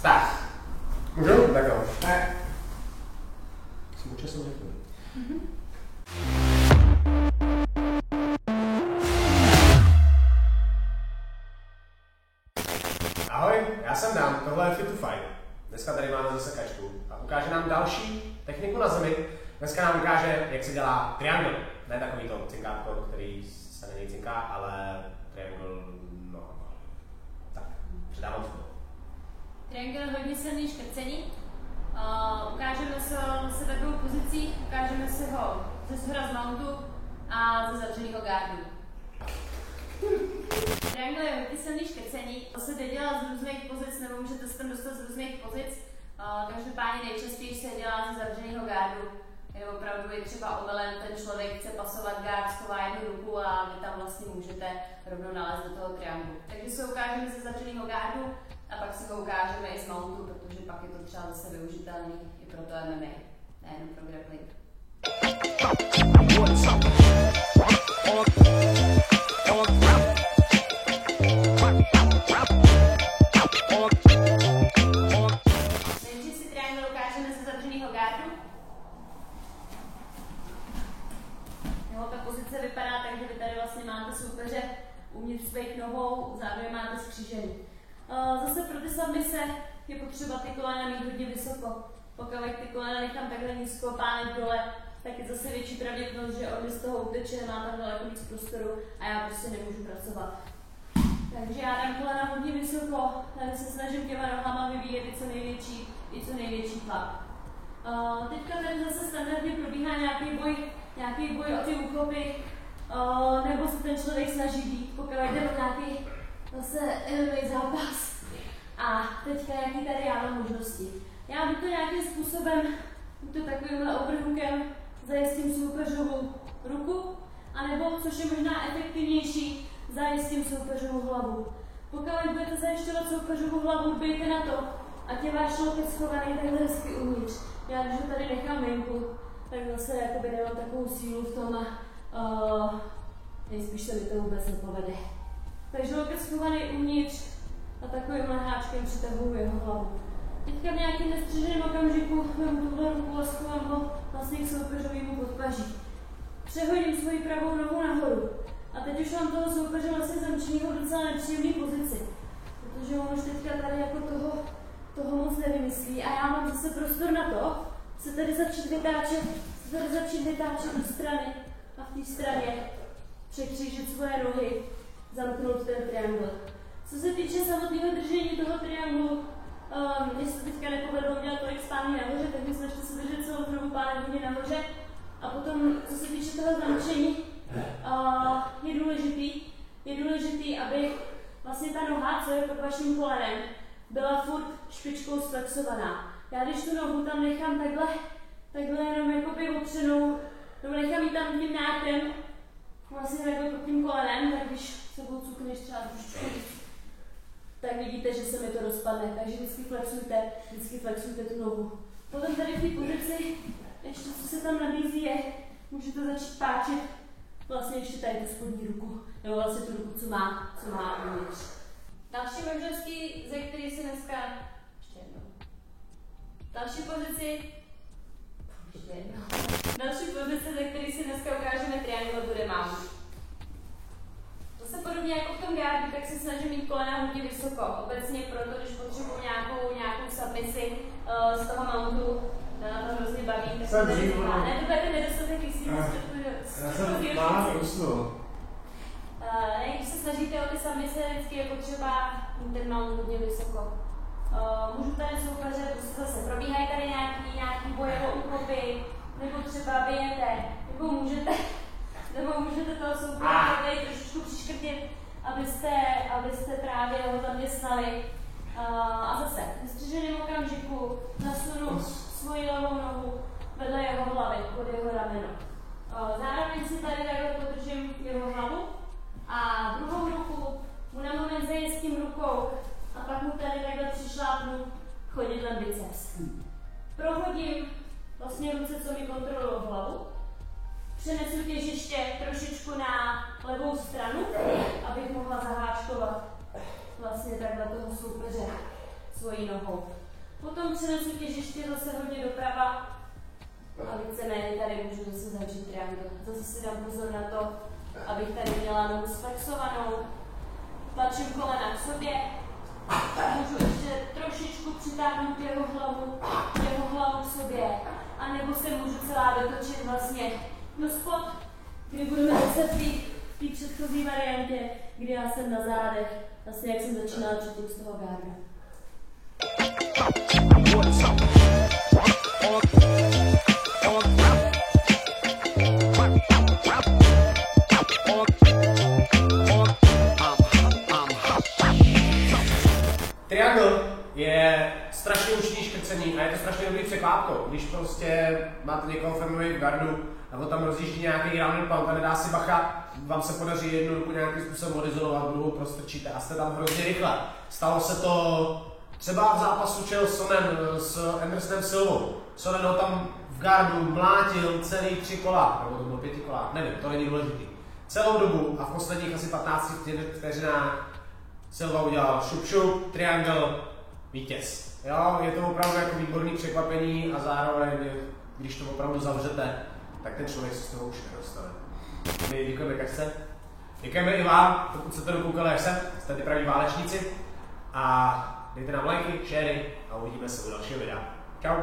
Tak. Můžu? Tak jo. Tak. Jsem účastný řekl. Ahoj, já jsem Dan, tohle je Fit to Fight. Dneska tady máme zase kačku a ukáže nám další techniku na zemi. Dneska nám ukáže, jak se dělá triangle. Ne takový to cinkátko, který se není cinká, ale triangle, no. Tak, předávám slovo. Triangle je hodně silný škrcení. Ukážeme se ve dvou pozicích, ukážeme si ho ze shora z mountu a ze zavřeného gardu. Triangle je hodně silný škrcení, to se jde dělat z různých pozic, nebo můžete se tam dostat z různých pozic. Každopádně nejčastěji se dělá ze zavřeného gardu, kde opravdu je třeba omylem, ten člověk chce pasovat gard, schová jednu ruku a vy tam vlastně můžete rovnou nalézt do toho trianglu. Takže se ukážeme ze zavřeného gardu a pak si ho ukážeme i z mountu, protože pak je to třeba zase využitelný i pro to MMA, nejenom pro grappling. Nejdřív si triangle ukážeme ze zavřeného gardu. Jo, ta pozice vypadá tak, že vy tady vlastně máte soupeře uvnitř svých nohou, zároveň máte skřížený. Zase pro ty submise je potřeba ty kolena mít hodně vysoko. Pokud ty kolena nechám takhle nízko, pánek dole, tak je zase větší pravděpodobnost, že on z toho uteče, má tam daleko víc prostoru a já prostě nemůžu pracovat. Takže já dám kolena hodně vysoko, tady se snažím těma nohama vyvíjet i co největší tlak. Teďka tady zase standardně probíhá nějaký boj o ty úchopy, nebo se ten člověk snaží být, pokud jde o nějaký zase MMA zápas. A teďka jaký tady já mám možnosti. Já buď to nějakým způsobem, buď to takovýmhle overhookem zajistím soupeřovou ruku, anebo, což je možná efektivnější, zajistím soupeřovou hlavu. Pokud budete zajišťovat soupeřovou hlavu, dbejte na to, ať je váš loket schovaný takhle hezky uvnitř. Já když ho tady nechám venku, tak zase jakoby nemám takovou sílu v tom a nejspíš se mi to vůbec nepovede. Takže loket schovaný uvnitř a takovýmhle háčkem přitahuju jeho hlavu. Teďka v nějakém nestřeženém okamžiku vezmu tuhle ruku a schovám ho vlastně k soupeřovému podpaží. Přehodím svoji pravou nohu nahoru. A teď už mám toho soupeře vlastně zamčenýho v docela nepříjemné pozici. Protože on už teďka tady jako toho moc nevymyslí. A já mám zase prostor na to, se tady začít vytáčet do strany a v té straně překřížit svoje nohy, zamknout ten triangle. Co se týče samotného držení toho trianglu, mně se teďka nepovedlo udělat tolik spání nahoře, tak mi snažte se držet celou dobu pánem hodně nahoře. A potom, co se týče toho zamčení, je důležitý, aby vlastně ta noha, co je pod vaším kolenem, byla furt špičkou sflexovaná. Já když tu nohu tam nechám takhle jenom jakoby opřenou, nebo nechám ji tam tím nártem, vlastně takhle pod tím kolenem, tak když se cukneš třeba trošičku, tak vidíte, že se mi to rozpadne. Takže vždycky flexujte tu nohu. Potom tady v té pozici, ještě co se tam nabízí je, můžete začít páčit vlastně ještě tady tu spodní ruku, nebo vlastně tu ruku, co má uvnitř. Další možnosti, ze kterých si dneska, ještě jednou. Další pozice, ze kterých si dneska ukážeme triangle, bude mount. Zase podobně jako v tom gardu, tak se snažím mít kolena hodně vysoko. Obecně proto, když potřebuji nějakou submisi z toho mountu, na to hrozně baví, tak se tady říká. Ne, to budete nedostatek, jestli když se snažíte o ty submise, vždycky je potřeba ten mount hodně vysoko. Můžu tady soupeře, zase probíhají tady nějaký boje o úchopy, nebo třeba bijete, nebo můžete toho soupeře tady trošičku přiškrtit, abyste právě ho zaměstnali. A zase, v střeženém okamžiku nasunu svoji levou nohu vedle jeho hlavy, pod jeho rameno. Zároveň si tady takhle podržím jeho hlavu a druhou ruku mu na moment zajistím rukou a pak mu tady takhle přišlápnu chodidlem biceps. Prohodím vlastně ruce, co mi kontrolují hlavu. Přenesu těžiště trošičku na levou stranu, abych mohla zaháčkovat vlastně takhle toho soupeře svojí nohou. Potom přenesu těžiště zase hodně doprava a víceméně tady můžu zase začít triangle. Zase si dám pozor na to, abych tady měla nohu sflexovanou. Tlačím kolena k sobě. Můžu ještě trošičku přitáhnout jeho hlavu k sobě. A nebo se můžu celá dotočit vlastně do spod, kdy budeme zase v té předchozí variantě, kdy já jsem na zádech, vlastně jak jsem začínala předtím z toho garda. Triangle je strašně účinný škrcení a je to strašně dobrý překvápko. Když prostě máte někoho firmový v gardu a on tam rozjíždí nějaký ground pound a nedá si bacha, vám se podaří jednu ruku nějakým způsobem odizolovat, druhou prostrčíte a jste tam hrozně rychle. Stalo se to třeba v zápasu čel Sonnen s Andersonem Silvou. Sonnen ho tam v gardu mlátil celý 3 kola, nebo to bylo 5 kola, nevím, to není důležitý. Celou dobu a v posledních asi 15 vteřinách Silva udělal šup, triangle, vítěz. Jo, je to opravdu jako výborný překvapení a zároveň, když to opravdu zavřete, tak ten člověk se z toho už nedostane. My děkujeme Kačce. Děkujeme i vám, pokud jste to dokoukali až sem, jste ty praví válečníci. A dejte nám lajky, share a uvidíme se u dalšího videa. Čau.